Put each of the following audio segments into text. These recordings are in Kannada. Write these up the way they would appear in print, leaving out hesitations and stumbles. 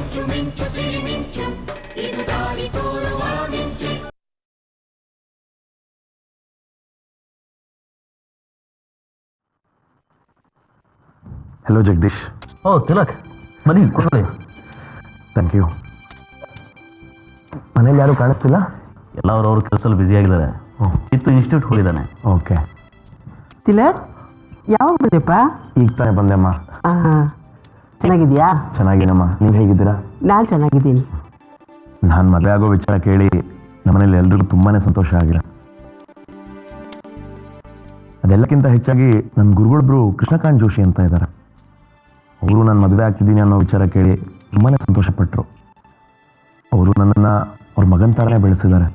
ಮಿಂಚು ಮಿಂಚು ಸಿರಿ ಮಿಂಚು ಇದು ದಾರಿ ತೋರುವ ಮಿಂಚು. ಹಲೋ ಜಗದೀಶ್. ಓ ತಿಲಕ್, ಬನ್ನಿ ಕೊಡಿ. Thank you. ಮನೇಲಿ ಯಾರು ಕಾಣಿಸ್ತಿಲ್ಲ? ಎಲ್ಲ ಅವ್ರವ್ರ ಕೆಲಸದಲ್ಲಿ ಬ್ಯುಸಿ ಆಗಿದ್ದಾರೆ. ಚಿತ್ತು ಇನ್ಸ್ಟಿಟ್ಯೂಟ್ ಹೋಗಿದ್ದಾನೆ. ಓಕೆ. ತಿಲಕ್, ಯಾವಾಗ ಬಂದೆಪ್ಪ? ಈಗ ತಾನೇ ಬಂದೆಮ್ಮ. ಚೆನ್ನಾಗಿದ್ಯಾ? ಚೆನ್ನಾಗಿನಮ್ಮ, ನೀವು ಹೇಗಿದ್ದೀರಾ? ನಾನು ಚೆನ್ನಾಗಿದ್ದೀನಿ. ನಾನು ಮದುವೆ ಆಗೋ ವಿಚಾರ ಕೇಳಿ ನಮ್ಮನೇಲಿ ಎಲ್ರಿಗೂ ತುಂಬಾ ಸಂತೋಷ ಆಗಿದೆ. ಅದೆಲ್ಲಕ್ಕಿಂತ ಹೆಚ್ಚಾಗಿ ನನ್ನ ಗುರುಗಳೊಬ್ರು ಕೃಷ್ಣಕಾಂತ್ ಜೋಶಿ ಅಂತ ಇದ್ದಾರೆ. ಅವರು ನಾನು ಮದುವೆ ಆಗ್ತಿದ್ದೀನಿ ಅನ್ನೋ ವಿಚಾರ ಕೇಳಿ ತುಂಬಾ ಸಂತೋಷಪಟ್ಟರು. ಅವರು ನನ್ನನ್ನು ಅವ್ರ ಮಗನ ಥರನೇ ಬೆಳೆಸಿದ್ದಾರೆ.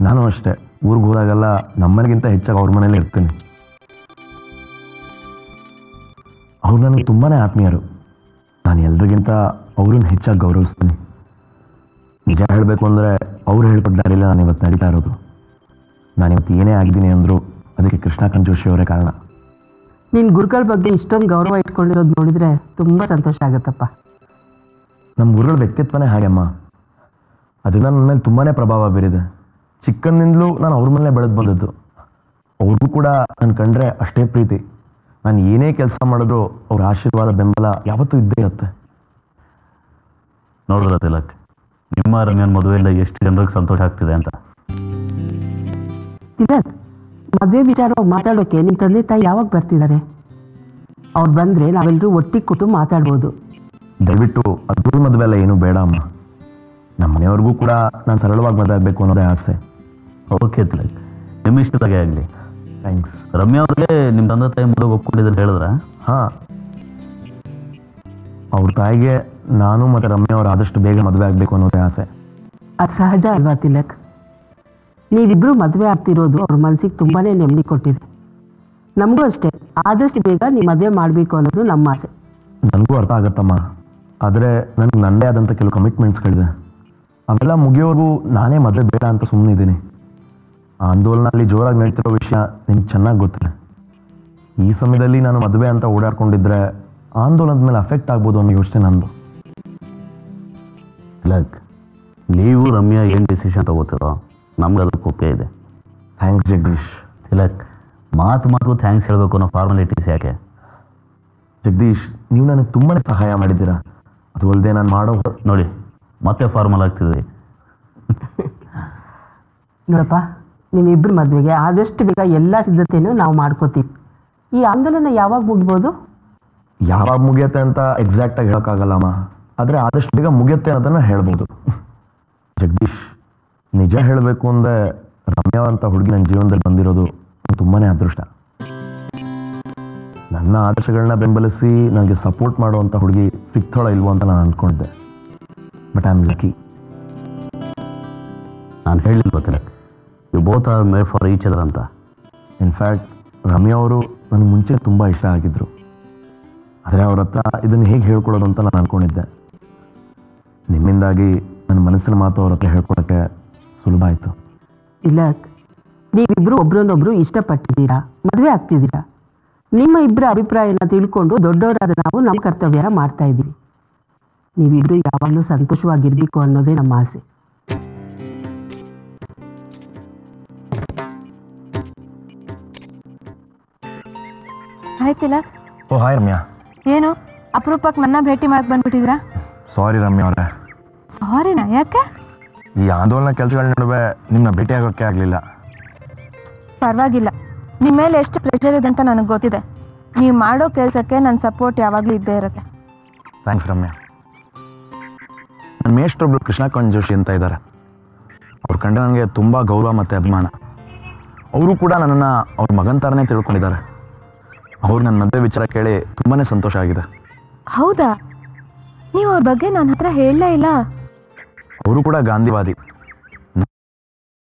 ನಾನು ಅಷ್ಟೇ, ಊರಿಗೆ ಹೋದಾಗೆಲ್ಲ ನಮ್ಮನೆಗಿಂತ ಹೆಚ್ಚಾಗಿ ಅವ್ರ ಮನೇಲಿ ಇರ್ತೀನಿ. ಅವ್ರು ನನಗೆ ತುಂಬಾ ಆತ್ಮೀಯರು. ನಾನು ಎಲ್ರಿಗಿಂತ ಅವ್ರನ್ನ ಹೆಚ್ಚಾಗಿ ಗೌರವಿಸ್ತೀನಿ. ನಿಜ ಹೇಳಬೇಕು ಅಂದರೆ ಅವ್ರು ಹೇಳ್ಪಟ್ಟ ದಾರಿಲ್ಲ ನಾನು ಇವತ್ತು ನಡೀತಾ ಇರೋದು. ನಾನಿವತ್ತು ಏನೇ ಆಗಿದ್ದೀನಿ ಅಂದರೂ ಅದಕ್ಕೆ ಕೃಷ್ಣಕಾಂತ್ ಜೋಶಿ ಅವರೇ ಕಾರಣ. ನಿನ್ನ ಗುರುಗಳ ಬಗ್ಗೆ ಇಷ್ಟೊಂದು ಗೌರವ ಇಟ್ಕೊಂಡಿರೋದು ನೋಡಿದರೆ ತುಂಬ ಸಂತೋಷ ಆಗುತ್ತಪ್ಪ. ನಮ್ಮ ಗುರುಗಳ ವ್ಯಕ್ತಿತ್ವನೇ ಹಾಗೆಮ್ಮ. ಅದರಿಂದ ನನ್ನ ಮೇಲೆ ತುಂಬಾ ಪ್ರಭಾವ ಬೀರಿದೆ. ಚಿಕ್ಕಂದಿಂದಲೂ ನಾನು ಅವ್ರ ಮೇಲೆ ಬೆಳೆದು ಬಂದದ್ದು. ಅವ್ರಿಗೂ ಕೂಡ ನನ್ನ ಕಂಡ್ರೆ ಅಷ್ಟೇ ಪ್ರೀತಿ. ನಾನು ಏನೇ ಕೆಲಸ ಮಾಡಿದ್ರು ಅವ್ರ ಆಶೀರ್ವಾದ ಬೆಂಬಲ ಯಾವತ್ತೂ ಇದ್ದೇ ಇರುತ್ತೆ. ನೋಡಿದ್ರ ತಿಲಕ್, ನಿಮ್ಮ ರಮ್ಯನ ಮದುವೆಯಿಂದ ಎಷ್ಟು ಜನರಿಗೆ ಸಂತೋಷ ಆಗ್ತಿದೆ ಅಂತ. ತಿಲಕ್, ಮದುವೆ ವಿಚಾರವಾಗಿ ಮಾತಾಡೋಕೆ ನಿಮ್ಮ ತಂದೆ ತಾಯಿ ಯಾವಾಗ ಬರ್ತಿದ್ದಾರೆ? ಅವ್ರು ಬಂದರೆ ನಾವೆಲ್ಲರೂ ಒಟ್ಟಿಗೆ ಕೂತು ಮಾತಾಡ್ಬೋದು. ದಯವಿಟ್ಟು ಅದ್ರ ಮದುವೆ ಎಲ್ಲ ಏನೂ ಬೇಡ ಅಮ್ಮ. ನಮ್ಮ ಮನೆಯವ್ರಿಗೂ ಕೂಡ ನಾನು ಸರಳವಾಗಿ ಮದುವೆ ಆಗಬೇಕು ಅನ್ನೋದೇ ಆಸೆ. ಓಕೆ ತಿಲಕ್, ನಿಮ್ಮ ಇಷ್ಟದಾಗೆ ಆಗಲಿ. ಥ್ಯಾಂಕ್ಸ್. ರಮ್ಯಾ ಅವ್ರಿಗೆ ನಿಮ್ಮ ತಂದೆ ತಾಯಿ ಮದುವೆ ಒಪ್ಕೊಂಡಿದ್ದನ್ನು ಹೇಳಿದ್ರ? ಹಾಂ, ಅವ್ರ ತಾಯಿಗೆ ನಾನು ಮತ್ತು ರಮ್ಯಾ ಅವ್ರು ಆದಷ್ಟು ಬೇಗ ಮದುವೆ ಆಗಬೇಕು ಅನ್ನೋದೇ ಆಸೆ. ಅದು ಸಹಜ ಅಲ್ವಾ ತಿಲಕ್? ನೀವಿಬ್ಬರು ಮದುವೆ ಆಗ್ತಿರೋದು ಅವ್ರ ಮನಸ್ಸಿಗೆ ತುಂಬಾ ನೆಮ್ಮದಿ ಕೊಟ್ಟಿದೆ. ನಮಗೂ ಅಷ್ಟೇ, ಆದಷ್ಟು ಬೇಗ ನೀವು ಮದುವೆ ಮಾಡಬೇಕು ಅನ್ನೋದು ನಮ್ಮ ಆಸೆ. ನನಗೂ ಅರ್ಥ ಆಗುತ್ತಮ್ಮ. ಆದರೆ ನನಗೆ ನನ್ನದೇ ಆದಂಥ ಕೆಲವು ಕಮಿಟ್ಮೆಂಟ್ಸ್ಗಳಿದೆ. ಅವೆಲ್ಲ ಮುಗಿಯೋರ್ಗೂ ನಾನೇ ಮದುವೆ ಬೇಡ ಅಂತ ಸುಮ್ಮನೆ ಇದ್ದೀನಿ. ಆ ಆಂದೋಲನಲ್ಲಿ ಜೋರಾಗಿ ನಡೀತಿರೋ ವಿಷಯ ನಿಮ್ಗೆ ಚೆನ್ನಾಗಿ ಗೊತ್ತಿದೆ. ಈ ಸಮಯದಲ್ಲಿ ನಾನು ಮದುವೆ ಅಂತ ಓಡಾಡ್ಕೊಂಡಿದ್ರೆ ಆಂದೋಲನದ ಮೇಲೆ ಅಫೆಕ್ಟ್ ಆಗ್ಬೋದು ಅನ್ನೋ ಯೋಚನೆ ನಂದು. ತಿಲಕ್, ನೀವು ರಮ್ಯಾ ಏನು ಡಿಸಿಷನ್ ತಗೋತೀರೋ ನಮ್ಗೆ ಅದಕ್ಕೆ ಒಪ್ಪಿಗೆ ಇದೆ. ಥ್ಯಾಂಕ್ಸ್ ಜಗದೀಶ್. ತಿಲಕ್, ಮಾತು ಥ್ಯಾಂಕ್ಸ್ ಹೇಳಬೇಕು ಅನ್ನೋ ಫಾರ್ಮಾಲಿಟೀಸ್ ಯಾಕೆ? ಜಗದೀಶ್, ನೀವು ನನಗೆ ತುಂಬಾ ಸಹಾಯ ಮಾಡಿದ್ದೀರಾ. ಅದು ಅಲ್ಲದೆ ನಾನು ಮಾಡೋ ನೋಡಿ ಮತ್ತೆ ಫಾರ್ಮಲ್ ಆಗ್ತಿದ್ರಿ. ನೋಡಪ್ಪ, ನಿಮ್ಮಿಬ್ಬರು ಮದುವೆಗೆ ಆದಷ್ಟು ಬೇಗ ಎಲ್ಲ ಸಿದ್ಧತೆಯೂ ನಾವು ಮಾಡ್ಕೋತೀವಿ. ಈ ಆಂದೋಲನ ಯಾವಾಗ ಮುಗಿಬೋದು? ಯಾವಾಗ ಮುಗಿಯುತ್ತೆ ಅಂತ ಎಕ್ಸಾಕ್ಟಾಗಿ ಹೇಳೋಕ್ಕಾಗಲ್ಲಮ್ಮ. ಆದರೆ ಆದಷ್ಟು ಬೇಗ ಮುಗಿಯುತ್ತೆ ಅನ್ನೋದನ್ನು ಹೇಳ್ಬೋದು. ಜಗದೀಶ್, ನಿಜ ಹೇಳಬೇಕು ಅಂದರೆ ರಮ್ಯಾ ಅಂತ ಹುಡುಗಿ ನನ್ನ ಜೀವನದಲ್ಲಿ ಬಂದಿರೋದು ತುಂಬಾ ಅದೃಷ್ಟ. ನನ್ನ ಆದರ್ಶಗಳನ್ನ ಬೆಂಬಲಿಸಿ ನನಗೆ ಸಪೋರ್ಟ್ ಮಾಡುವಂಥ ಹುಡುಗಿ ಸಿಗ್ತಾಳೋ ಇಲ್ವೋ ಅಂತ ನಾನು ಅಂದ್ಕೊಂಡಿದ್ದೆ. But I am lucky. ನಾನು ಹೇಳಿಲ್ವ Tilak, you both are made for each other ಅಂತ. ಇನ್ಫ್ಯಾಕ್ಟ್ ರಮ್ಯಾ ಅವರು ನನಗೆ ಮುಂಚೆ ತುಂಬ ಇಷ್ಟ ಆಗಿದ್ದರು. ಆದರೆ ಅವ್ರ ಹತ್ರ ಇದನ್ನು ಹೇಗೆ ಹೇಳ್ಕೊಡೋದು ಅಂತ ನಾನು ಅಂದ್ಕೊಂಡಿದ್ದೆ. ನಿಮ್ಮಿಂದಾಗಿ ನನ್ನ ಮನಸ್ಸಿನ ಮಾತು ಅವ್ರ ಹತ್ರ ಹೇಳ್ಕೊಡೋಕ್ಕೆ ಸುಲಭ ಆಯಿತು. ತಿಲಕ್, ನೀವಿಬ್ಬರು ಒಬ್ರನ್ನೊಬ್ರು ಇಷ್ಟಪಟ್ಟಿದ್ದೀರಾ, ಮದುವೆ ಆಗ್ತಿದ್ದೀರಾ. ನಿಮ್ಮ ಇಬ್ಬರ ಅಭಿಪ್ರಾಯನ ತಿಳ್ಕೊಂಡು ದೊಡ್ಡವರಾದ ನಾವು ನಮ್ಮ ಕರ್ತವ್ಯ ಮಾಡ್ತಾ ಇದ್ದೀವಿ. ನೀವಿಬ್ಬರು ಯಾವಾಗಲೂ ಸಂತೋಷವಾಗಿರ್ಬೇಕು ಅನ್ನೋದೇ ನಮ್ಮ ಆಸೆ. ಹಾಯ್ ತಿಲಕ್. ಓ ಹಾಯ್ ರಮ್ಯಾ. ಏನು ಅಪರೂಪಕ್ಕೆ ನನ್ನ ಭೇಟಿ ಮಾಡಕ್ಕೆ ಬಂದ್ಬಿಟ್ಟಿದ್ರಾ? ಸಾರಿ ರಮ್ಯಾ ಅವರೇ. ಸಾರಿನಾ? ಯಾಕೆ? ಈ ಆಂದೋಲನ ಕೆಲಸಗಳ ನಡುವೆ ನಿಮ್ಮನ್ನ ಭೇಟಿ ಆಗೋಕ್ಕೆ ಆಗಲಿಲ್ಲ. ಪರವಾಗಿಲ್ಲ, ನಿಮ್ಮ ಮೇಲೆ ಎಷ್ಟು ಪ್ರೆಷರ್ ಇದೆ ಅಂತ ನನಗೆ ಗೊತ್ತಿದೆ. ನೀವು ಮಾಡೋ ಕೆಲಸಕ್ಕೆ ನನ್ನ ಸಪೋರ್ಟ್ ಯಾವಾಗಲೂ ಇದ್ದೇ ಇರುತ್ತೆ. ಥ್ಯಾಂಕ್ಸ್ ರಮ್ಯಾ. ನನ್ನ ಮೇಷ್ಟ್ರೊಬ್ರು ಕೃಷ್ಣಕಾಂತ್ ಜೋಶಿ ಅಂತ ಇದ್ದಾರೆ. ಅವ್ರ ಕಂಡ ನನಗೆ ತುಂಬ ಗೌರವ ಮತ್ತು ಅಭಿಮಾನ. ಅವರು ಕೂಡ ನನ್ನನ್ನು ಅವ್ರ ಮಗನ ಥರನೇ ತಿಳ್ಕೊಂಡಿದ್ದಾರೆ. ಅವ್ರು ನನ್ನ ಮದುವೆ ವಿಚಾರ ಕೇಳಿ ತುಂಬಾ ಸಂತೋಷ ಆಗಿದೆ. ಹೌದಾ? ನೀವು ಅವ್ರ ಬಗ್ಗೆ ನನ್ನ ಹತ್ರ ಹೇಳಲೇ ಇಲ್ಲ. ಅವರು ಕೂಡ ಗಾಂಧಿವಾದಿ.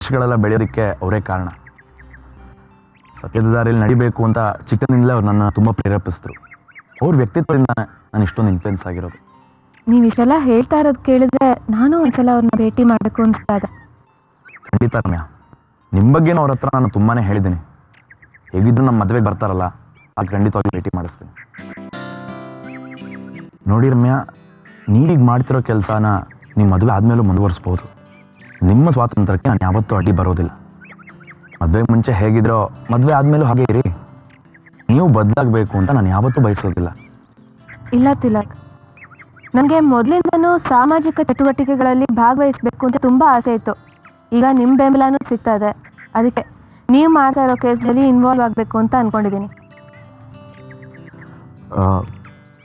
ದೇಶಗಳೆಲ್ಲ ಬೆಳೆಯೋದಕ್ಕೆ ಅವರೇ ಕಾರಣ. ಸತ್ಯದ ದಾರಿಯಲ್ಲಿ ನಡಿಬೇಕು ಅಂತ ಚಿಕ್ಕನಿಂದಲೇ ಅವ್ರು ನನ್ನ ತುಂಬ ಪ್ರೇರೇಪಿಸಿದ್ರು. ಅವ್ರ ವ್ಯಕ್ತಿತ್ವದಿಂದ ನಾನು ಇಷ್ಟೊಂದು ಇನ್ಫ್ಲುಯೆನ್ಸ್ ಆಗಿರೋದು. ನೀವು ಇಷ್ಟೆಲ್ಲ ಹೇಳ್ತಾ ಇರೋದು ಕೇಳಿದ್ರೆ ನಾನು ಒಂದ್ಸಲ ಅವ್ರನ್ನ ಭೇಟಿ ಮಾಡಬೇಕು ಅನಿಸ್ತಾ ಇದೆ. ಖಂಡಿತ ರಮ್ಯಾ, ನಿಮ್ಮ ಬಗ್ಗೆನೂ ಅವ್ರ ಹತ್ರ ನಾನು ತುಂಬಾ ಹೇಳಿದ್ದೀನಿ. ಹೇಗಿದ್ರು ನಮ್ಮ ಮದುವೆಗೆ ಬರ್ತಾರಲ್ಲ, ಆಗ ಖಂಡಿತವಾಗಿ ಭೇಟಿ ಮಾಡಿಸ್ತೀನಿ. ನೋಡಿ ರಮ್ಯಾ, ನೀವೀಗ ಮಾಡ್ತಿರೋ ಕೆಲಸನ ನಿಮ್ಮ ಮದುವೆ ಆದಮೇಲೂ ಮುಂದುವರಿಸ್ಬೋದು. ನಿಮ್ಮ ಸ್ವಾತಂತ್ರ್ಯಕ್ಕೆ ನಾನು ಯಾವತ್ತೂ ಅಡ್ಡಿ ಬರೋದಿಲ್ಲ. ಮದುವೆಗೆ ಮುಂಚೆ ಹೇಗಿದ್ರೋ ಮದುವೆ ಆದಮೇಲೂ ಹಾಗೆ ಇರಿ. ನೀವು ಬದಲಾಗಬೇಕು ಅಂತ ನಾನು ಯಾವತ್ತೂ ಬಯಸೋದಿಲ್ಲ. ಇಲ್ಲ ತಿಲಕ್, ನನಗೆ ಮೊದಲಿಂದನೂ ಸಾಮಾಜಿಕ ಚಟುವಟಿಕೆಗಳಲ್ಲಿ ಭಾಗವಹಿಸಬೇಕು ಅಂತ ತುಂಬ ಆಸೆ ಇತ್ತು. ಈಗ ನಿಮ್ಮ ಬೆಂಬಲನೂ ಸಿಗ್ತಾ ಇದೆ. ಅದಕ್ಕೆ ನೀವು ಮಾಡ್ತಾ ಇರೋ ಕೇಸ್ನಲ್ಲಿ ಇನ್ವಾಲ್ವ್ ಆಗಬೇಕು ಅಂತ ಅಂದ್ಕೊಂಡಿದ್ದೀನಿ.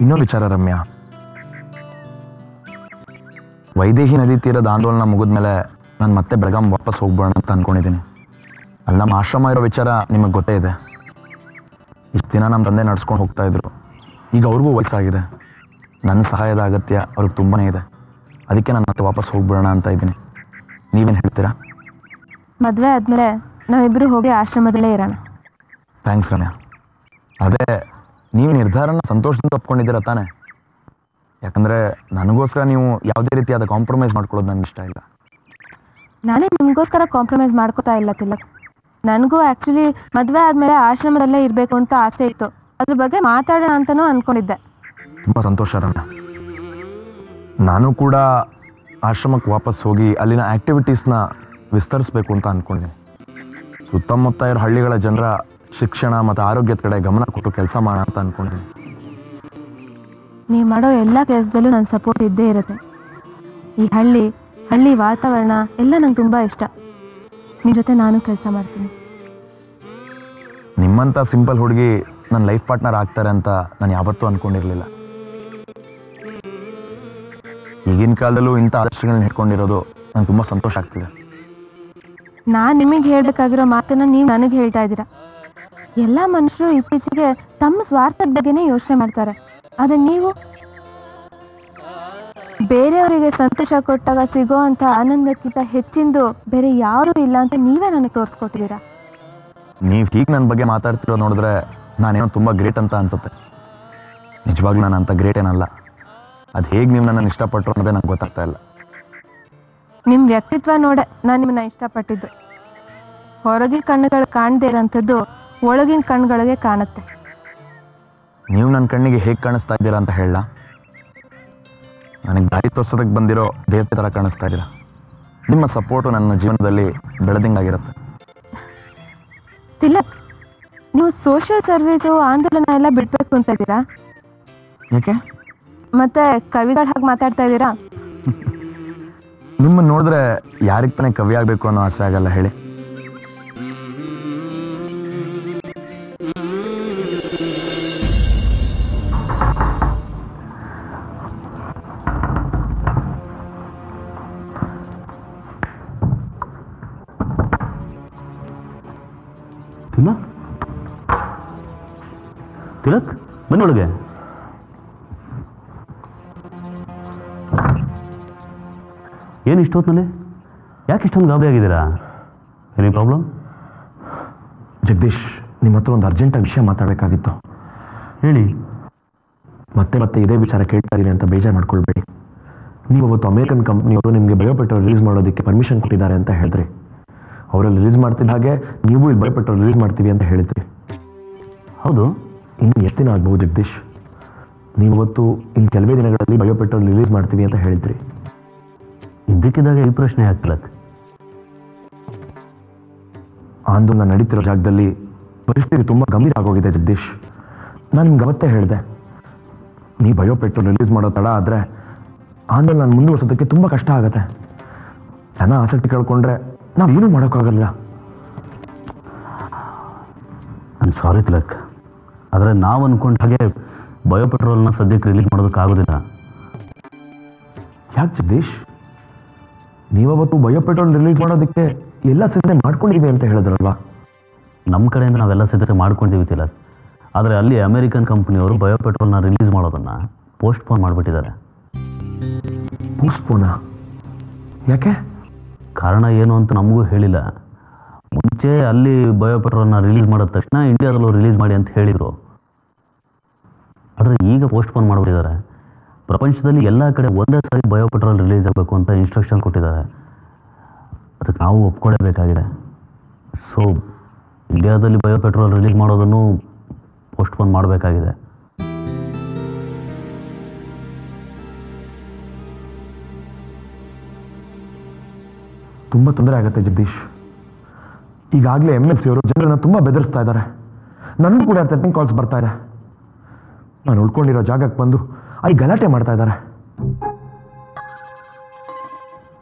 ಇನ್ನೊಂದು ವಿಚಾರ ರಮ್ಯಾ, ವೈದೇಹಿ ನದಿ ತೀರದ ಆಂದೋಲನ ಮುಗಿದ್ಮೇಲೆ ನಾನು ಮತ್ತೆ ಬೆಳಗಾಂ ವಾಪಸ್ ಹೋಗ್ಬೋಣ ಅಂತ ಅಂದ್ಕೊಂಡಿದ್ದೀನಿ. ಅಲ್ಲಿ ನಮ್ಮ ಆಶ್ರಮ ಇರೋ ವಿಚಾರ ನಿಮಗೆ ಗೊತ್ತೇ ಇದೆ. ಇಷ್ಟು ದಿನ ನಮ್ಮ ತಂದೆ ನಡ್ಸ್ಕೊಂಡು ಹೋಗ್ತಾ ಇದ್ರು. ಈಗ ಅವ್ರಿಗೂ ವಯಸ್ಸಾಗಿದೆ. ನನ್ನ ಸಹಾಯದ ಅಗತ್ಯ ಅವ್ರಿಗೆ ತುಂಬಾ ಇದೆ. ಅದಕ್ಕೆ ನಾನು ಮತ್ತೆ ವಾಪಸ್ ಹೋಗ್ಬಿಡೋಣ ಅಂತ ಇದ್ದೀನಿ. ನೀವೇನು ಹೇಳ್ತೀರಾ? ಮದುವೆ ಆದಮೇಲೆ ನಾವಿಬ್ಬರು ಹೋಗಿ ಆಶ್ರಮದಲ್ಲೇ ಇರೋಣ. ಥ್ಯಾಂಕ್ಸ್ ರಮ್ಯಾ. ಅದೇ ನೀವು ನಿರ್ಧಾರನ ಸಂತೋಷದಿಂದ ಒಪ್ಕೊಂಡಿದ್ದೀರ ತಾನೆ? ಯಾಕಂದರೆ ನನಗೋಸ್ಕರ ನೀವು ಯಾವುದೇ ರೀತಿಯಾದ ಕಾಂಪ್ರಮೈಸ್ ಮಾಡ್ಕೊಳ್ಳೋದು ನನಗೆ ಇಷ್ಟ ಇಲ್ಲ. ನಾನೇ ನಿಮಗೋಸ್ಕರ ಕಾಂಪ್ರಮೈಸ್ ಮಾಡ್ಕೋತಾ ಇಲ್ಲ ತಿಲಕ್. ನನಗೂ ಆ್ಯಕ್ಚುಲಿ ಮದುವೆ ಆದಮೇಲೆ ಆಶ್ರಮದಲ್ಲೇ ಇರಬೇಕು ಅಂತ ಆಸೆ ಇತ್ತು. ಅದ್ರ ಬಗ್ಗೆ ಮಾತಾಡೋಣ ಅಂತಲೂ ಅಂದ್ಕೊಂಡಿದ್ದೆ. ತುಂಬ ಸಂತೋಷ ರಮ್ಯಾ. ನಾನು ಕೂಡ ಆಶ್ರಮಕ್ಕೆ ವಾಪಸ್ ಹೋಗಿ ಅಲ್ಲಿನ ಆ್ಯಕ್ಟಿವಿಟೀಸ್ನ ವಿಸ್ತರಿಸಬೇಕು ಅಂತ ಅಂದ್ಕೊಂಡಿದ್ದೀನಿ. ಸುತ್ತಮುತ್ತ ಇರೋ ಹಳ್ಳಿಗಳ ಜನರ ಶಿಕ್ಷಣ ಮತ್ತು ಆರೋಗ್ಯದ ಕಡೆ ಗಮನ ಕೊಟ್ಟು ಕೆಲಸ ಮಾಡೋಣ ಅಂತ ಅಂದ್ಕೊಂಡಿದ್ದೀನಿ. ನೀವು ಮಾಡೋ ಎಲ್ಲ ಕೆಲಸದಲ್ಲೂ ನನ್ನ ಸಪೋರ್ಟ್ ಇದ್ದೇ ಇರುತ್ತೆ. ಈ ಹಳ್ಳಿ ವಾತಾವರಣ ಎಲ್ಲ ನಂಗೆ ತುಂಬ ಇಷ್ಟ. ನಿಮ್ಮ ಜೊತೆ ನಾನು ಕೆಲಸ ಮಾಡ್ತೀನಿ. ನಿಮ್ಮಂಥ ಸಿಂಪಲ್ ಹುಡುಗಿ ನನ್ನ ಲೈಫ್ ಪಾರ್ಟ್ನರ್ ಆಗ್ತಾರೆ ಅಂತ ನಾನು ಯಾವತ್ತೂ ಅಂದ್ಕೊಂಡಿರಲಿಲ್ಲ. ಈಗಿನ ಕಾಲದಲ್ಲೂ ಇಂಥ ಆದರ್ಶಗಳನ್ನ ಹಿಡ್ಕೊಂಡಿರೋದು ನಂಗೆ ತುಂಬ ಸಂತೋಷ ಆಗ್ತಿದೆ. ನಾನು ನಿಮಗೆ ಹೇಳಬೇಕಾಗಿರೋ ಮಾತನ್ನು ನೀವು ನನಗೆ ಹೇಳ್ತಾ ಇದ್ದೀರಾ. ಎಲ್ಲ ಮನುಷ್ಯರು ಇತ್ತೀಚೆಗೆ ತಮ್ಮ ಸ್ವಾರ್ಥದ ಬಗ್ಗೆನೇ ಯೋಚನೆ ಮಾಡ್ತಾರೆ. ಆದರೆ ನೀವು ಬೇರೆಯವರಿಗೆ ಸಂತೋಷ ಕೊಟ್ಟಾಗ ಸಿಗೋ ಅಂಥ ಆನಂದಕ್ಕಿಂತ ಹೆಚ್ಚಿಂದು ಬೇರೆ ಯಾರೂ ಇಲ್ಲ ಅಂತ ನೀವೇ ನನಗೆ ತೋರಿಸ್ಕೊಟ್ಟಿದ್ದೀರಾ. ನೀವು ಹೀಗೆ ನನ್ನ ಬಗ್ಗೆ ಮಾತಾಡ್ತಿರೋ ನೋಡಿದ್ರೆ ನಾನೇನೋ ತುಂಬ ಗ್ರೇಟ್ ಅಂತ ಅನ್ಸುತ್ತೆ. ನಿಜವಾಗ್ಲೂ ನಾನು ಅಂಥ ಗ್ರೇಟ್ ಏನಲ್ಲ. ಅದು ಹೇಗೆ ನೀವು ನನ್ನನ್ನು ಇಷ್ಟಪಟ್ಟರು ಅನ್ನೋದೇ ನಂಗೆ ಗೊತ್ತಾಗ್ತಾ ಇಲ್ಲ. ನಿಮ್ಮ ವ್ಯಕ್ತಿತ್ವ ನೋಡೆ ನಾನು ನಿಮ್ಮನ್ನ ಇಷ್ಟಪಟ್ಟಿದ್ದು. ಹೊರಗಿನ ಕಣ್ಣುಗಳು ಕಾಣದೇ ಇರೋಂಥದ್ದು ಒಳಗಿನ ಕಣ್ಣುಗಳಿಗೆ ಕಾಣುತ್ತೆ. ನೀವು ನನ್ನ ಕಣ್ಣಿಗೆ ಹೇಗೆ ಕಾಣಿಸ್ತಾ ಇದ್ದೀರಾ ಅಂತ ಹೇಳ? ನನಗೆ ದಾರಿ ತೋರ್ಸೋದಕ್ಕೆ ಬಂದಿರೋ ದೇವತೆ ಥರ ಕಾಣಿಸ್ತಾ ಇದ್ದೀರಾ. ನಿಮ್ಮ ಸಪೋರ್ಟು ನನ್ನ ಜೀವನದಲ್ಲಿ ಬೆಳೆದಿಂಗಾಗಿರುತ್ತೆ. ತಿಲಕ್, ನೀವು ಸೋಷಿಯಲ್ ಸರ್ವಿಸು ಆಂದೋಲನ ಎಲ್ಲ ಬಿಡಬೇಕು ಅಂತ ಇದ್ದೀರಾ? ಯಾಕೆ? ಮತ್ತೆ ಕವಿಗಳ ಹಾಗೆ ಮಾತಾಡ್ತಾ ಇದ್ದೀರಾ? ನಿಮ್ಮನ್ನು ನೋಡಿದ್ರೆ ಯಾರಿಗೆ ತಾನೇ ಕವಿ ಆಗಬೇಕು ಅನ್ನೋ ಆಸೆ ಆಗಲ್ಲ ಹೇಳಿ? ತಿಲಕ್, ಬನ್ನೊಳಗೆ. ಏನು ಇಷ್ಟೊತ್ತಿನಲ್ಲಿ? ಯಾಕೆ ಇಷ್ಟೊಂದು ಗಾಬರಿ ಆಗಿದ್ದೀರಾ? Any problem? ಜಗದೀಶ್, ನಿಮ್ಮ ಹತ್ರ ಒಂದು ಅರ್ಜೆಂಟಾಗಿ ವಿಷಯ ಮಾತಾಡಬೇಕಾಗಿತ್ತು. ಹೇಳಿ. ಮತ್ತೆ ಇದೇ ವಿಚಾರ ಕೇಳ್ತಾ ಇದ್ದೀನಿ ಅಂತ ಬೇಜಾರು ಮಾಡ್ಕೊಳ್ಬೇಡಿ. ನೀವು ಅವತ್ತು ಅಮೇರಿಕನ್ ಕಂಪ್ನಿಯವರು ನಿಮಗೆ ಬಯೋಪೆಟ್ರೋಲ್ ರಿಲೀಸ್ ಮಾಡೋದಕ್ಕೆ ಪರ್ಮಿಷನ್ ಕೊಟ್ಟಿದ್ದಾರೆ ಅಂತ ಹೇಳಿದ್ರಿ. ಅವರಲ್ಲಿ ರಿಲೀಸ್ ಮಾಡ್ತಿದ್ದ ಹಾಗೆ ನೀವು ಇಲ್ಲಿ ಬಯೋಪೆಟ್ರೋಲ್ ರಿಲೀಸ್ ಮಾಡ್ತೀವಿ ಅಂತ ಹೇಳಿದ್ರಿ. ಹೌದು. ಇನ್ನು ಎಷ್ಟು ದಿನ ಆಗ್ಬೋದು ಜಗದೀಶ್? ನೀವು ಅವತ್ತು ಇನ್ನು ಕೆಲವೇ ದಿನಗಳಲ್ಲಿ ಬಯೋಪೆಟ್ರೋಲ್ ರಿಲೀಸ್ ಮಾಡ್ತೀವಿ ಅಂತ ಹೇಳಿದ್ರಿ. ಇದ್ದಕ್ಕಿದ್ದಾಗ ಈ ಪ್ರಶ್ನೆ ಆಗ್ತಿಲ್ಲ. ಆಂದೋಲನ ನಡೀತಿರೋ ಜಾಗದಲ್ಲಿ ಪರಿಸ್ಥಿತಿ ತುಂಬ ಗಂಭೀರ ಆಗೋಗಿದೆ ಜಗದೀಶ್. ನಾನು ನಿಮ್ಗೆ ಅವತ್ತೇ ಹೇಳಿದೆ, ನೀವು ಬಯೋಪೆಟ್ರೋಲ್ ರಿಲೀಸ್ ಮಾಡೋ ತಡ ಆದರೆ ಆಂದೋಲನ ಮುಂದುವರ್ಸೋದಕ್ಕೆ ತುಂಬ ಕಷ್ಟ ಆಗುತ್ತೆ. ಜನ ಆಸಕ್ತಿ ಕಳ್ಕೊಂಡ್ರೆ ನಾವೇನೂ ಮಾಡೋಕ್ಕಾಗಲ್ಲ. ಐಮ್ ಸಾರಿ ತಿಲಕ್, ಆದರೆ ನಾವು ಅಂದ್ಕೊಂಡ ಹಾಗೆ ಬಯೋಪೆಟ್ರೋಲ್ನ ಸದ್ಯಕ್ಕೆ ರಿಲೀಸ್ ಮಾಡೋದಕ್ಕಾಗೋದಿಲ್ಲ. ಯಾಕೆ ಜಗದೀಶ್? ನೀವತ್ತು ಬಯೋಪೆಟ್ರೋಲ್ ರಿಲೀಸ್ ಮಾಡೋದಕ್ಕೆ ಎಲ್ಲ ಸಿದ್ಧತೆ ಮಾಡ್ಕೊಂಡಿದ್ದೀವಿ ಅಂತ ಹೇಳಿದ್ರಲ್ವಾ? ನಮ್ಮ ಕಡೆಯಿಂದ ನಾವೆಲ್ಲ ಸಿದ್ಧತೆ ಮಾಡ್ಕೊಂಡಿದ್ದೀವಿ ತಿಲಕ್. ಆದರೆ ಅಲ್ಲಿ ಅಮೇರಿಕನ್ ಕಂಪ್ನಿಯವರು ಬಯೋಪೆಟ್ರೋಲ್ನ ರಿಲೀಸ್ ಮಾಡೋದನ್ನು ಪೋಸ್ಟ್ಪೋನ್ ಮಾಡಿಬಿಟ್ಟಿದ್ದಾರೆ. ಪೋಸ್ಟ್ಪೋನಾ? ಯಾಕೆ? ಕಾರಣ ಏನು ಅಂತ ನಮಗೂ ಹೇಳಿಲ್ಲ. ಮುಂಚೆ ಅಲ್ಲಿ ಬಯೋಪೆಟ್ರೋಲ್ನ ರಿಲೀಸ್ ಮಾಡಿದ ತಕ್ಷಣ ಇಂಡಿಯಾದಲ್ಲೂ ರಿಲೀಸ್ ಮಾಡಿ ಅಂತ ಹೇಳಿದರು. ಆದರೆ ಈಗ ಪೋಸ್ಟ್ಪೋನ್ ಮಾಡಿಬಿಟ್ಟಿದ್ದಾರೆ. ಪ್ರಪಂಚದಲ್ಲಿ ಎಲ್ಲ ಕಡೆ ಒಂದೇ ಸಾರಿ ಬಯೋಪೆಟ್ರೋಲ್ ರಿಲೀಸ್ ಆಗಬೇಕು ಅಂತ ಇನ್ಸ್ಟ್ರಕ್ಷನ್ ಕೊಟ್ಟಿದ್ದಾರೆ. ಅದಕ್ಕೆ ನಾವು ಒಪ್ಕೊಳ್ಳೇಬೇಕಾಗಿದೆ. ಸೊ ಇಂಡಿಯಾದಲ್ಲಿ ಬಯೋಪೆಟ್ರೋಲ್ ರಿಲೀಸ್ ಮಾಡೋದನ್ನು ಪೋಸ್ಟ್ಪೋನ್ ಮಾಡಬೇಕಾಗಿದೆ. ತುಂಬ ತೊಂದರೆ ಆಗುತ್ತೆ ಜಗದೀಶ್. ಈಗಾಗಲೇ MLC ಅವರು ಜನರನ್ನು ತುಂಬ ಬೆದರಿಸ್ತಾ ಇದ್ದಾರೆ. ನನಗೂ ಕೂಡ ಥ್ರೆಟನಿಂಗ್ ಕಾಲ್ಸ್ ಬರ್ತಾ ಇದೆ. ನಾನು ಉಳ್ಕೊಂಡಿರೋ ಜಾಗಕ್ಕೆ ಬಂದು ಅಲ್ಲಿ ಗಲಾಟೆ ಮಾಡ್ತಾ ಇದ್ದಾರೆ.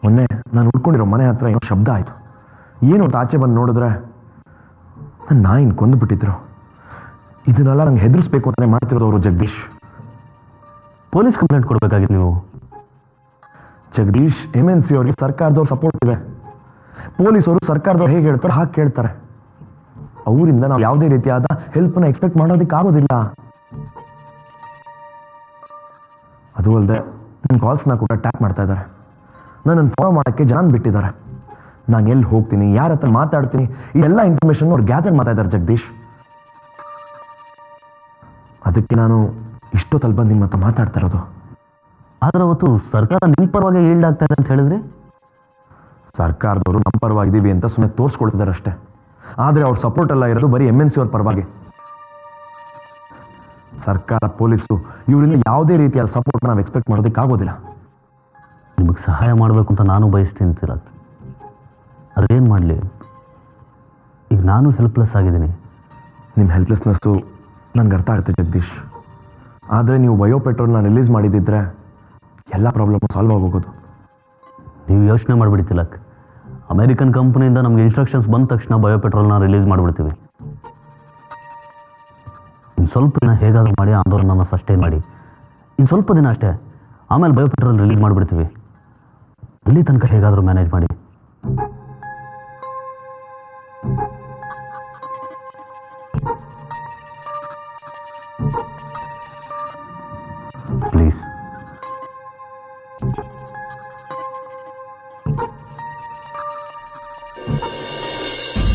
ಮೊನ್ನೆ ನಾನು ಉಳ್ಕೊಂಡಿರೋ ಮನೆ ಹತ್ರ ಏನೋ ಶಬ್ದ ಆಯಿತು. ಏನು ಅಂತ ಆಚೆ ಬಂದು ನೋಡಿದ್ರೆ ನನ್ನ ನಾಯಿನ ಕೊಂದುಬಿಟ್ಟಿದ್ರು. ಇದನ್ನೆಲ್ಲ ನಂಗೆ ಹೆದರಿಸ್ಬೇಕು ಅಂತಾನೆ ಮಾಡ್ತಿರೋದವರು ಜಗದೀಶ್. ಪೊಲೀಸ್ ಕಂಪ್ಲೇಂಟ್ ಕೊಡಬೇಕಾಗಿತ್ತು ನೀವು. ಜಗದೀಶ್, MNC ಅವ್ರಿಗೆ ಸರ್ಕಾರದವ್ರು ಸಪೋರ್ಟ್ ಇದೆ. ಪೊಲೀಸವರು ಸರ್ಕಾರದವ್ರು ಹೇಗೆ ಹೇಳ್ತಾರೋ ಹಾಗೆ ಕೇಳ್ತಾರೆ. ಅವರಿಂದ ನಾವು ಯಾವುದೇ ರೀತಿಯಾದ ಹೆಲ್ಪ್ನ ಎಕ್ಸ್ಪೆಕ್ಟ್ ಮಾಡೋದಕ್ಕಾಗೋದಿಲ್ಲ. ಅದು ಅಲ್ಲದೆ ನನ್ನ ಕಾಲ್ಸ್ನ ಕೂಡ ಟ್ಯಾಕ್ ಮಾಡ್ತಾ ಇದ್ದಾರೆ. ನನ್ನನ್ನು ಫಾಲೋ ಮಾಡೋಕ್ಕೆ ಜನ ಬಿಟ್ಟಿದ್ದಾರೆ. ನಾನು ಎಲ್ಲಿ ಹೋಗ್ತೀನಿ, ಯಾರ ಹತ್ರ ಮಾತಾಡ್ತೀನಿ, ಇದೆಲ್ಲ ಇನ್ಫಾರ್ಮೇಶನ್ ಅವ್ರು ಗ್ಯಾದರ್ ಮಾಡ್ತಾ ಇದ್ದಾರೆ ಜಗದೀಶ್. ಅದಕ್ಕೆ ನಾನು ಇಷ್ಟೊತ್ತಲ್ಲಿ ಬಂದು ನಿಮ್ಮ ಹತ್ರ ಮಾತಾಡ್ತಾ ಇರೋದು. ಆದರೆ ಅವತ್ತು ಸರ್ಕಾರ ನಿಮ್ಮ ಪರವಾಗಿ ಈಲ್ಡ್ ಆಗ್ತಾ ಇದೆ ಅಂತ ಹೇಳಿದ್ರಿ. ಸರ್ಕಾರದವರು ನಮ್ಮ ಪರವಾಗಿದ್ದೀವಿ ಅಂತ ಸುಮ್ಮನೆ ತೋರಿಸ್ಕೊಳ್ತಿದ್ದಾರೆ ಅಷ್ಟೇ. ಆದರೆ ಅವ್ರ ಸಪೋರ್ಟ್ ಎಲ್ಲ ಇರೋದು ಬರೀ MNC ಅವ್ರ ಪರವಾಗಿ. ಸರ್ಕಾರ, ಪೊಲೀಸು ಇವರಿಂದ ಯಾವುದೇ ರೀತಿಯ ಸಪೋರ್ಟ್ ನಾವು ಎಕ್ಸ್ಪೆಕ್ಟ್ ಮಾಡೋದಕ್ಕಾಗೋದಿಲ್ಲ. ನಿಮಗೆ ಸಹಾಯ ಮಾಡಬೇಕು ಅಂತ ನಾನು ಬಯಸ್ತೀನಿ ತಿಲಕ್. ಅದೇನು ಮಾಡಲಿ, ಈಗ ನಾನು ಹೆಲ್ಪ್ಲೆಸ್ ಆಗಿದ್ದೀನಿ. ನಿಮ್ಮ ಹೆಲ್ಪ್ಲೆಸ್ನೆಸ್ಸು ನನಗೆ ಅರ್ಥ ಆಗುತ್ತೆ ಜಗದೀಶ್. ಆದರೆ ನೀವು ಬಯೋಪೆಟ್ರೋಲ್ನ ರಿಲೀಸ್ ಮಾಡಿದ್ದಿದ್ರೆ ಎಲ್ಲ ಪ್ರಾಬ್ಲಮ್ ಸಾಲ್ವ್ ಆಗೋಗೋದು. ನೀವು ಯೋಚನೆ ಮಾಡಿಬಿಡಿ ತಿಲಕ್. ಅಮೇರಿಕನ್ ಕಂಪ್ನಿಯಿಂದ ನಮಗೆ ಇನ್ಸ್ಟ್ರಕ್ಷನ್ಸ್ ಬಂದ ತಕ್ಷಣ ಬಯೋಪೆಟ್ರೋಲ್ನ ರಿಲೀಸ್ ಮಾಡಿಬಿಡ್ತೀವಿ. ಇನ್ನು ಸ್ವಲ್ಪ ದಿನ ಹೇಗಾದರೂ ಮಾಡಿ ಆಂದೋಲನ ಸಸ್ಟೈನ್ ಮಾಡಿ, ಇನ್ನು ಸ್ವಲ್ಪ ದಿನ ಅಷ್ಟೇ, ಆಮೇಲೆ ಬಯೋಪೆಟ್ರೋಲ್ ರಿಲೀಸ್ ಮಾಡಿಬಿಡ್ತೀವಿ. ಅಲ್ಲಿ ತನಕ ಹೇಗಾದರೂ ಮ್ಯಾನೇಜ್ ಮಾಡಿ. ಪ್ಲೀಸ್.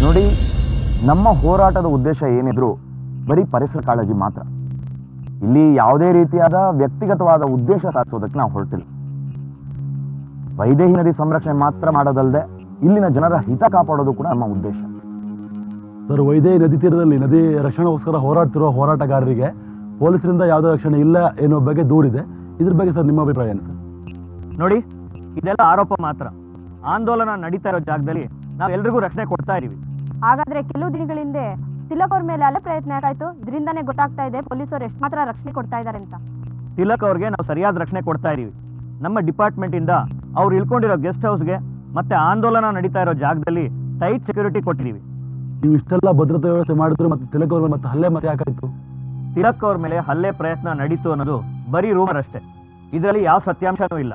ನೋಡಿ, ನಮ್ಮ ಹೋರಾಟದ ಉದ್ದೇಶ ಏನಿದ್ರು ಬರೀ ಪರಿಸರ ಕಾಳಜಿ ಮಾತ್ರ. ಇಲ್ಲಿ ಯಾವುದೇ ರೀತಿಯಾದ ವ್ಯಕ್ತಿಗತವಾದ ಉದ್ದೇಶ ಸಾಧಿಸೋದಕ್ಕೆ ನಾವು ಹೊರಟಿಲ್ಲ. ವೈದೇಹಿ ನದಿ ಸಂರಕ್ಷಣೆ ಮಾತ್ರ ಮಾಡೋದಲ್ಲದೆ ಇಲ್ಲಿನ ಜನರ ಹಿತ ಕಾಪಾಡೋದು ಕೂಡ ನಮ್ಮ ಉದ್ದೇಶ. ಸರ್, ವೈದೇಹಿ ನದಿ ತೀರದಲ್ಲಿ ನದಿ ರಕ್ಷಣೆಗೋಸ್ಕರ ಹೋರಾಡ್ತಿರುವ ಹೋರಾಟಗಾರರಿಗೆ ಪೊಲೀಸರಿಂದ ಯಾವುದೇ ರಕ್ಷಣೆ ಇಲ್ಲ ಎನ್ನುವ ಬಗ್ಗೆ ದೂರಿದೆ. ಇದ್ರ ಬಗ್ಗೆ ಸರ್ ನಿಮ್ಮ ಅಭಿಪ್ರಾಯ ಏನು ಸರ್? ನೋಡಿ, ಇದೆಲ್ಲ ಆರೋಪ ಮಾತ್ರ. ಆಂದೋಲನ ನಡೀತಾ ಇರೋ ಜಾಗದಲ್ಲಿ ನಾವು ಎಲ್ರಿಗೂ ರಕ್ಷಣೆ ಕೊಡ್ತಾ ಇದೀವಿ. ಹಾಗಾದ್ರೆ ಕೆಲವು ದಿನಗಳ ಹಿಂದೆ ತಿಲಕ್ ಅವ್ರ ಮೇಲೆ ಅಲ್ಲೇ ಪ್ರಯತ್ನ ಯಾಕಾಯ್ತು? ಇದರಿಂದಾನೇ ಗೊತ್ತಾಗ್ತಾ ಇದೆ ಪೊಲೀಸರು ಎಷ್ಟು ಮಾತ್ರ ರಕ್ಷಣೆ ಕೊಡ್ತಾ ಇದ್ದಾರೆ ಅಂತ. ತಿಲಕ್ ಅವ್ರಿಗೆ ನಾವು ಸರಿಯಾದ ರಕ್ಷಣೆ ಕೊಡ್ತಾ ಇದೀವಿ. ನಮ್ಮ ಡಿಪಾರ್ಟ್ಮೆಂಟ್ ಇಂದ ಅವ್ರು ಇಳ್ಕೊಂಡಿರೋ ಗೆಸ್ಟ್ ಹೌಸ್ಗೆ ಮತ್ತೆ ಆಂದೋಲನ ನಡೀತಾ ಇರೋ ಜಾಗದಲ್ಲಿ ಟೈಟ್ ಸೆಕ್ಯೂರಿಟಿ ಕೊಟ್ಟಿದೀವಿ. ನೀವು ಇಷ್ಟೆಲ್ಲ ಭದ್ರತಾ ವ್ಯವಸ್ಥೆ ಮಾಡಿದ್ರು ಮತ್ತೆ ತಿಲಕ್ ಅವ್ರ ಮತ್ತೆ ಹಲ್ಲೆ ಮತ್ತೆ ಯಾಕಾಯ್ತು? ತಿಲಕ್ ಅವ್ರ ಮೇಲೆ ಹಲ್ಲೆ ಪ್ರಯತ್ನ ನಡೀತು ಅನ್ನೋದು ಬರೀ ರೂಮರ್ ಅಷ್ಟೇ. ಇದರಲ್ಲಿ ಯಾವ ಸತ್ಯಾಂಶನೂ ಇಲ್ಲ.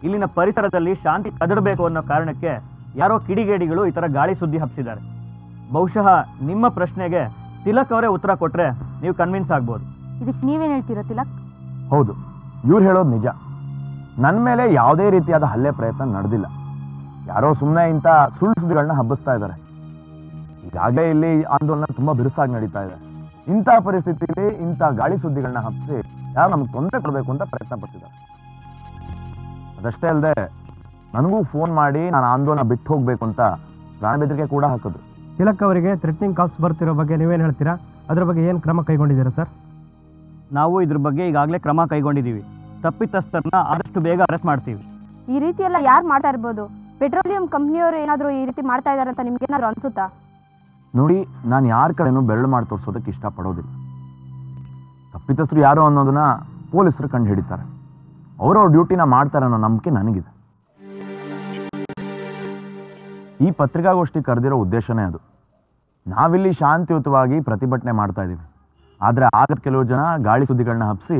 ಇಲ್ಲಿನ ಪರಿಸರದಲ್ಲಿ ಶಾಂತಿ ಕದಡಬೇಕು ಅನ್ನೋ ಕಾರಣಕ್ಕೆ ಯಾರೋ ಕಿಡಿಗೇಡಿಗಳು ಈ ತರ ಗಾಳಿ ಸುದ್ದಿ ಹಬ್ಬಿಸಿದ್ದಾರೆ. ಬಹುಶಃ ನಿಮ್ಮ ಪ್ರಶ್ನೆಗೆ ತಿಲಕ್ ಅವರೇ ಉತ್ತರ ಕೊಟ್ರೆ ನೀವು ಕನ್ವಿನ್ಸ್ ಆಗ್ಬೋದು. ಇದಕ್ಕೆ ನೀವೇನ್ ಹೇಳ್ತೀರಾ ತಿಲಕ್? ಹೌದು, ಇವ್ರು ಹೇಳೋದು ನಿಜ. ನನ್ನ ಮೇಲೆ ಯಾವುದೇ ರೀತಿಯಾದ ಹಲ್ಲೆ ಪ್ರಯತ್ನ ನಡೆದಿಲ್ಲ. ಯಾರೋ ಸುಮ್ಮನೆ ಇಂಥ ಸುಳ್ಳು ಸುದ್ದಿಗಳನ್ನ ಹಬ್ಬಿಸ್ತಾ ಇದ್ದಾರೆ. ಈಗಾಗಲೇ ಇಲ್ಲಿ ಆಂದೋಲನ ತುಂಬಾ ಬಿರುಸಾಗಿ ನಡೀತಾ ಇದೆ. ಇಂಥ ಪರಿಸ್ಥಿತಿಯಲ್ಲಿ ಇಂಥ ಗಾಳಿ ಸುದ್ದಿಗಳನ್ನ ಹಬ್ಬಿಸಿ ಯಾರು ನಮ್ಗೆ ತೊಂದರೆ ಕೊಡಬೇಕು ಅಂತ ಪ್ರಯತ್ನ ಪಡ್ತಿದ್ದಾರೆ. ಅದಷ್ಟೇ ಅಲ್ಲದೆ ನನಗೂ ಫೋನ್ ಮಾಡಿ ನಾನು ಆಂದೋಲನ ಬಿಟ್ಟು ಹೋಗ್ಬೇಕು ಅಂತ ಪ್ರಾಣ ಬೆದರಿಕೆ ಕೂಡ ಹಾಕಿದ್ರು. ತಿಲಕ್ ಅವರಿಗೆ ಥ್ರೆಟ್ನಿಂಗ್ ಕಾಲ್ಸ್ ಬರ್ತಿರೋ ಬಗ್ಗೆ ನೀವೇನು ಹೇಳ್ತೀರಾ? ಅದ್ರ ಬಗ್ಗೆ ಏನು ಕ್ರಮ ಕೈಗೊಂಡಿದ್ದೀರಾ ಸರ್? ನಾವು ಇದ್ರ ಬಗ್ಗೆ ಈಗಾಗಲೇ ಕ್ರಮ ಕೈಗೊಂಡಿದ್ದೀವಿ. ತಪ್ಪಿತಸ್ಥರನ್ನ ಆದಷ್ಟು ಬೇಗ ಅರೆಸ್ಟ್ ಮಾಡ್ತೀವಿ. ಈ ರೀತಿ ಎಲ್ಲ ಯಾರು ಮಾಡ್ತಾ ಇರ್ಬೋದು? ಪೆಟ್ರೋಲಿಯಂ ಕಂಪ್ನಿಯವರು ಏನಾದರೂ ಈ ರೀತಿ ಮಾಡ್ತಾ ಇದ್ದಾರೆ ಅಂತ ನಿಮ್ಗೆ ಏನಾದ್ರು ಅನ್ಸುತ್ತಾ? ನೋಡಿ, ನಾನು ಯಾರ ಕಡೆನೂ ಬೆರಳು ಮಾಡಿ ತೋರಿಸೋದಕ್ಕೆ ಇಷ್ಟಪಡೋದಿಲ್ಲ. ತಪ್ಪಿತಸ್ಥರು ಯಾರು ಅನ್ನೋದನ್ನ ಪೊಲೀಸರು ಕಂಡು ಹಿಡಿತಾರೆ. ಅವರವ್ರ ಡ್ಯೂಟಿನ ಮಾಡ್ತಾರೆ ಅನ್ನೋ ನಂಬಿಕೆ ನನಗಿದೆ. ಈ ಪತ್ರಿಕಾಗೋಷ್ಠಿ ಕರೆದಿರೋ ಉದ್ದೇಶನೇ ಅದು. ನಾವಿಲ್ಲಿ ಶಾಂತಿಯುತವಾಗಿ ಪ್ರತಿಭಟನೆ ಮಾಡ್ತಾ ಇದ್ದೀವಿ. ಆದರೆ ಆಗದ ಕೆಲವು ಜನ ಗಾಳಿ ಸುದ್ದಿಗಳನ್ನ ಹಬ್ಬಿಸಿ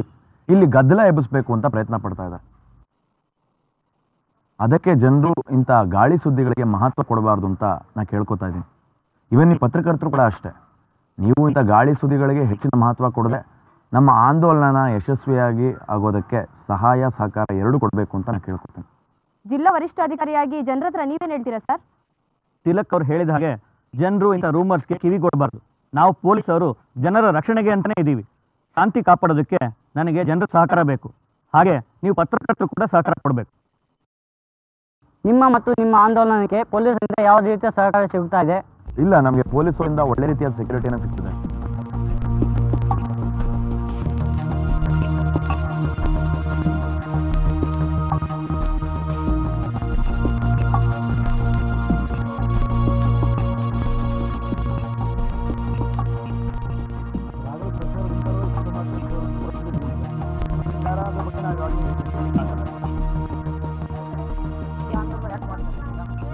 ಇಲ್ಲಿ ಗದ್ದಲ ಎಬ್ಬಿಸ್ಬೇಕು ಅಂತ ಪ್ರಯತ್ನ ಪಡ್ತಾ ಇದ್ದಾರೆ. ಅದಕ್ಕೆ ಜನರು ಇಂಥ ಗಾಳಿ ಸುದ್ದಿಗಳಿಗೆ ಮಹತ್ವ ಕೊಡಬಾರ್ದು ಅಂತ ನಾನು ಕೇಳ್ಕೊತಾ ಇದ್ದೀನಿ. ಇವನ್ ಈ ಪತ್ರಕರ್ತರು ಕೂಡ ಅಷ್ಟೇ. ನೀವು ಇಂಥ ಗಾಳಿ ಸುದ್ದಿಗಳಿಗೆ ಹೆಚ್ಚಿನ ಮಹತ್ವ ಕೊಡದೆ ನಮ್ಮ ಆಂದೋಲನ ಯಶಸ್ವಿಯಾಗಿ ಆಗೋದಕ್ಕೆ ಸಹಾಯ ಸಹಕಾರ ಎರಡೂ ಕೊಡಬೇಕು ಅಂತ ನಾನು ಕೇಳ್ಕೊತೀನಿ. ಜಿಲ್ಲಾ ವರಿಷ್ಠಾಧಿಕಾರಿಯಾಗಿ ಜನರ ಹತ್ರ ನೀವೇನು ಹೇಳ್ತೀರಾ ಸರ್? ತಿಲಕ್ ಅವ್ರು ಹೇಳಿದ ಹಾಗೆ ಜನರು ಇಂಥ ರೂಮರ್ಸ್ಗೆ ಕಿವಿ ಕೊಡಬಾರ್ದು. ನಾವು ಪೊಲೀಸರು ಜನರ ರಕ್ಷಣೆಗೆ ಅಂತಾನೆ ಇದ್ದೀವಿ. ಶಾಂತಿ ಕಾಪಾಡೋದಕ್ಕೆ ನನಗೆ ಜನರ ಸಹಕಾರ ಬೇಕು. ಹಾಗೆ ನೀವು ಪತ್ರಕರ್ತರು ಕೂಡ ಸಹಕಾರ ಕೊಡಬೇಕು. ನಿಮ್ಮ ಮತ್ತು ನಿಮ್ಮ ಆಂದೋಲನಕ್ಕೆ ಪೊಲೀಸರಿಂದ ಯಾವ ರೀತಿಯ ಸಹಕಾರ ಸಿಗ್ತಾ ಇದೆ? ಇಲ್ಲ, ನಮಗೆ ಪೊಲೀಸರಿಂದ ಒಳ್ಳೆ ರೀತಿಯ ಸೆಕ್ಯೂರಿಟಿನ ಸಿಗ್ತದೆ.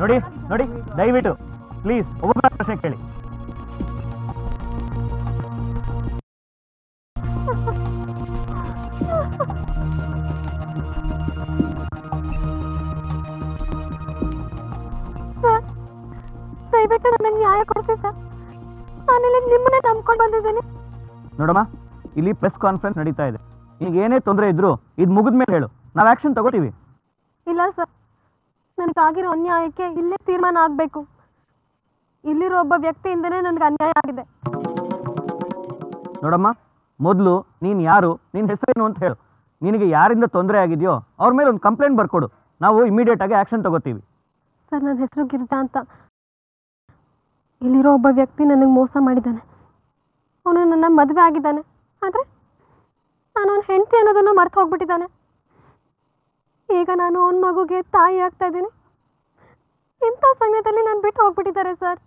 ನೋಡಿ ನೋಡಿ, ದಯವಿಟ್ಟು ಪ್ಲೀಸ್ ಒಬ್ಬೊಬ್ಬರ ಪ್ರಶ್ನೆ ಕೇಳಿ. ದಯವಿಟ್ಟು ನನಗೆ ನ್ಯಾಯ ಕೊಡ್ತೀವಿ ಸರ್. ನಾನಿಲ್ಲಿ ನಿಮ್ಮನ್ನೇ ನಂಬ್ಕೊಂಡು ಬಂದಿದ್ದೀನಿ. ನೋಡಮ್ಮ, ಇಲ್ಲಿ ಪ್ರೆಸ್ ಕಾನ್ಫರೆನ್ಸ್ ನಡೀತಾ ಇದೆ. ಈಗ ಏನೇ ತೊಂದರೆ ಇದ್ರು ಇದು ಮುಗಿದ ಮೇಲೆ ಹೇಳು, ನಾವು ಆ್ಯಕ್ಷನ್ ತಗೋತೀವಿ. ಇಲ್ಲ ಸರ್, ನನಗಾಗಿರೋ ಅನ್ಯಾಯಕ್ಕೆ ಇಲ್ಲೇ ತೀರ್ಮಾನ ಆಗಬೇಕು. ಇಲ್ಲಿರೋ ಒಬ್ಬ ವ್ಯಕ್ತಿಯಿಂದನೇ ನನಗೆ ಅನ್ಯಾಯ ಆಗಿದೆ. ನೋಡಮ್ಮ, ಮೊದಲು ನೀನು ಯಾರು, ನಿನ್ನ ಹೆಸರೇನು ಅಂತ ಹೇಳು. ನಿನಗೆ ಯಾರಿಂದ ತೊಂದರೆ ಆಗಿದೆಯೋ ಅವ್ರ ಮೇಲೆ ಒಂದು ಕಂಪ್ಲೇಂಟ್ ಬರ್ಕೊಡು. ನಾವು ಇಮಿಡಿಯೇಟ್ ಆಗಿ ಆ್ಯಕ್ಷನ್ ತಗೋತೀವಿ. ಸರ್, ನನ್ನ ಹೆಸರು ಗಿರಿಜಾ ಅಂತ. ಇಲ್ಲಿರೋ ಒಬ್ಬ ವ್ಯಕ್ತಿ ನನಗೆ ಮೋಸ ಮಾಡಿದ್ದಾನೆ. ಅವನು ನನ್ನ ಮದುವೆ ಆಗಿದ್ದಾನೆ, ಆದರೆ ನಾನು ಅವನ ಹೆಂಡತಿ ಅನ್ನೋದನ್ನು ಮರ್ತು ಹೋಗ್ಬಿಟ್ಟಿದ್ದಾನೆ. ಈಗ ನಾನು ಅವನ ಮಗುಗೆ ತಾಯಿ ಆಗ್ತಾ ಇದ್ದೀನಿ. ಇಂಥ ಸಮಯದಲ್ಲಿ ನಾನು ಬಿಟ್ಟು ಹೋಗ್ಬಿಟ್ಟಿದ್ದಾರೆ ಸರ್.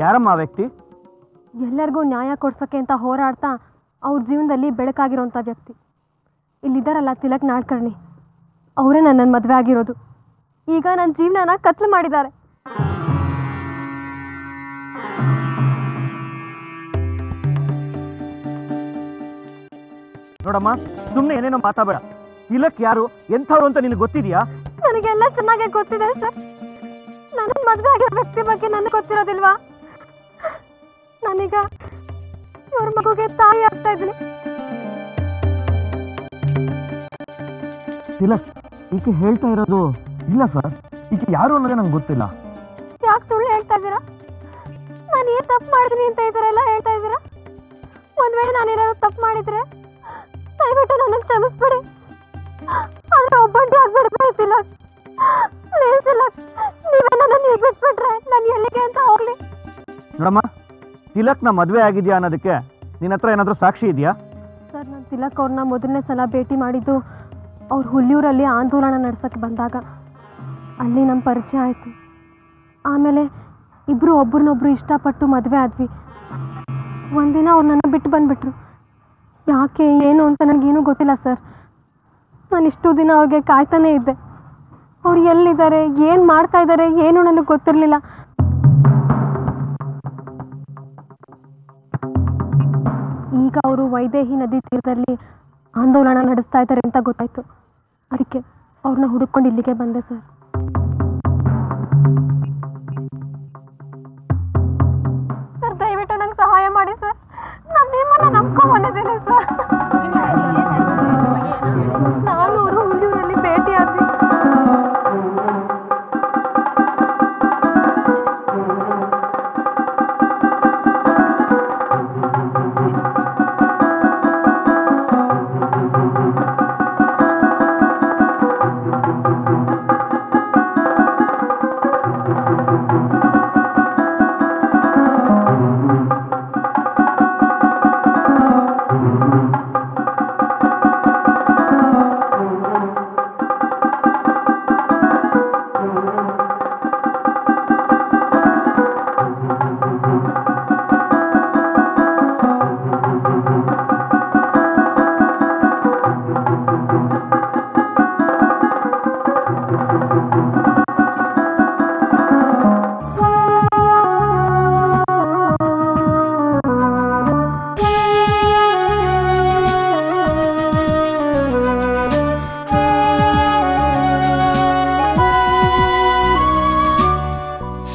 ಯಾರಮ್ಮ ಆ ವ್ಯಕ್ತಿ? ಎಲ್ಲರಿಗೂ ನ್ಯಾಯ ಕೊಡ್ಸೋಕ್ಕೆ ಅಂತ ಹೋರಾಡ್ತಾ ಅವ್ರ ಜೀವನದಲ್ಲಿ ಬೆಳಕಾಗಿರೋಂಥ ವ್ಯಕ್ತಿ. ಇಲ್ಲಿದ್ದಾರಲ್ಲ ತಿಲಕ್ ನಾಡ್ಕರ್ಣಿ, ಅವರೇ ನನ್ನನ್ನು ಮದುವೆ ಆಗಿರೋದು. ಈಗ ನನ್ನ ಜೀವನನ ಕತ್ಲು ಮಾಡಿದ್ದಾರೆ. ನೋಡಮ್ಮ, ಸುಮ್ಮನೆ ಏನೇನೋ ಮಾತಾಡಬೇಡ. ತಿಲಕ್ ಯಾರು, ಎಂಥವ್ರು ಅಂತ ನಿನಗೆ ಗೊತ್ತಿದೆಯಾ? ನನಗೆಲ್ಲ ಚೆನ್ನಾಗೇ ಗೊತ್ತಿದೆ ಸರ್. ನನ್ನ ಮದುವೆ ಆಗಿರೋ ವ್ಯಕ್ತಿ ಬಗ್ಗೆ ನನಗೆ ಗೊತ್ತಿರೋದಿಲ್ವಾ? ನಾನೀಗ ಇವ್ರ ಮಗುಗೆ ತಾಯಿ ಆಗ್ತಾ ಇದ್ದೀನಿ. ತಿಲಕ್, ಈಕೆ ಹೇಳ್ತಾ ಇರೋದು ಇಲ್ಲ ಸರ್. ಈಕೆ ಯಾರು ಅನ್ನೋದೇ ನಂಗೆ ಗೊತ್ತಿಲ್ಲ. ಯಾಕೆ ಸುಳ್ಳು ಹೇಳ್ತಾ ಇದ್ದೀರಾ? ನಾನು ಏನು ತಪ್ಪು ಮಾಡಿದ್ದೀನಿ ಅಂತ ಈ ಥರ ಎಲ್ಲ ಹೇಳ್ತಾ ಇದ್ದೀರಾ? ಒಂದ್ ವೇಳೆ ನಾನೇನಾದ್ರು ತಪ್ಪು ಮಾಡಿದ್ರೆ ದಯವಿಟ್ಟು ನನಗೆ ಕ್ಷಮಿಸ್ಬಿಡಿ. ಆದ್ರೆ ಒಬ್ಬಂಟಿ ಆಗ್ಬಿಡ್ಬೇಡಿ ತಿಲಕ್. ಪ್ಲೀಸ್ ತಿಲಕ್, ನೀವೇ ನನ್ನನ್ನು ಈಗ ಬಿಟ್ಬಿಟ್ರೆ ನಾನು ಎಲ್ಲಿಗೆ ಅಂತ ಹೋಗ್ಲಿ? ನೋಡಮ್ಮ, ತಿಲಕ್ನ ಮದುವೆ ಆಗಿದೆಯಾ ಅನ್ನೋದಕ್ಕೆ ನಿನ್ನ ಹತ್ರ ಏನಾದರೂ ಸಾಕ್ಷಿ ಇದೆಯಾ? ಸರ್, ನಾನು ತಿಲಕ್ ಅವ್ರನ್ನ ಮೊದಲನೇ ಸಲ ಭೇಟಿ ಮಾಡಿದ್ದು ಅವ್ರು ಹುಲ್ಲಿಯೂರಲ್ಲಿ ಆಂದೋಲನ ನಡೆಸೋಕ್ಕೆ ಬಂದಾಗ. ಅಲ್ಲಿ ನಮ್ಮ ಪರಿಚಯ ಆಯಿತು. ಆಮೇಲೆ ಇಬ್ಬರು ಒಬ್ರನ್ನೊಬ್ರು ಇಷ್ಟಪಟ್ಟು ಮದುವೆ ಆದ್ವಿ. ಒಂದಿನ ಅವ್ರು ನನ್ನ ಬಿಟ್ಟು ಬಂದುಬಿಟ್ರು. ಯಾಕೆ ಏನು ಅಂತ ನನಗೇನೂ ಗೊತ್ತಿಲ್ಲ ಸರ್. ನಾನು ಇಷ್ಟು ದಿನ ಅವ್ರಿಗೆ ಕಾಯ್ತಾನೇ ಇದ್ದೆ. ಅವ್ರು ಎಲ್ಲಿದ್ದಾರೆ, ಏನು ಮಾಡ್ತಾ ಇದ್ದಾರೆ, ಏನು ನನಗೆ ಗೊತ್ತಿರಲಿಲ್ಲ. ಈಗ ಅವರು ವೈದೇಹಿ ನದಿ ತೀರದಲ್ಲಿ ಆಂದೋಲನ ನಡೆಸ್ತಾ ಇದ್ದಾರೆ ಅಂತ ಗೊತ್ತಾಯ್ತು. ಅದಕ್ಕೆ ಅವ್ರನ್ನ ಹುಡುಕೊಂಡು ಇಲ್ಲಿಗೆ ಬಂದೆ ಸರ್. ಸರ್, ದಯವಿಟ್ಟು ನಂಗೆ ಸಹಾಯ ಮಾಡಿ ಸರ್. ನಾನು ನಿಮ್ಮನ್ನ ನಂಬ್ಕೊಂಡು ಬಂದಿದ್ದೀನಿ ಸರ್. ನಾನು ಅವರು ಹುಲ್ಲಿಯೂರಲ್ಲಿ ಭೇಟಿ ಆದ್ವಿ.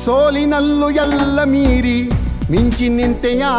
ಸೋಲಿನಲ್ಲೂ ಎಲ್ಲ ಮೀರಿ ಮಿಂಚಿ ನಿಂತೆಯಾ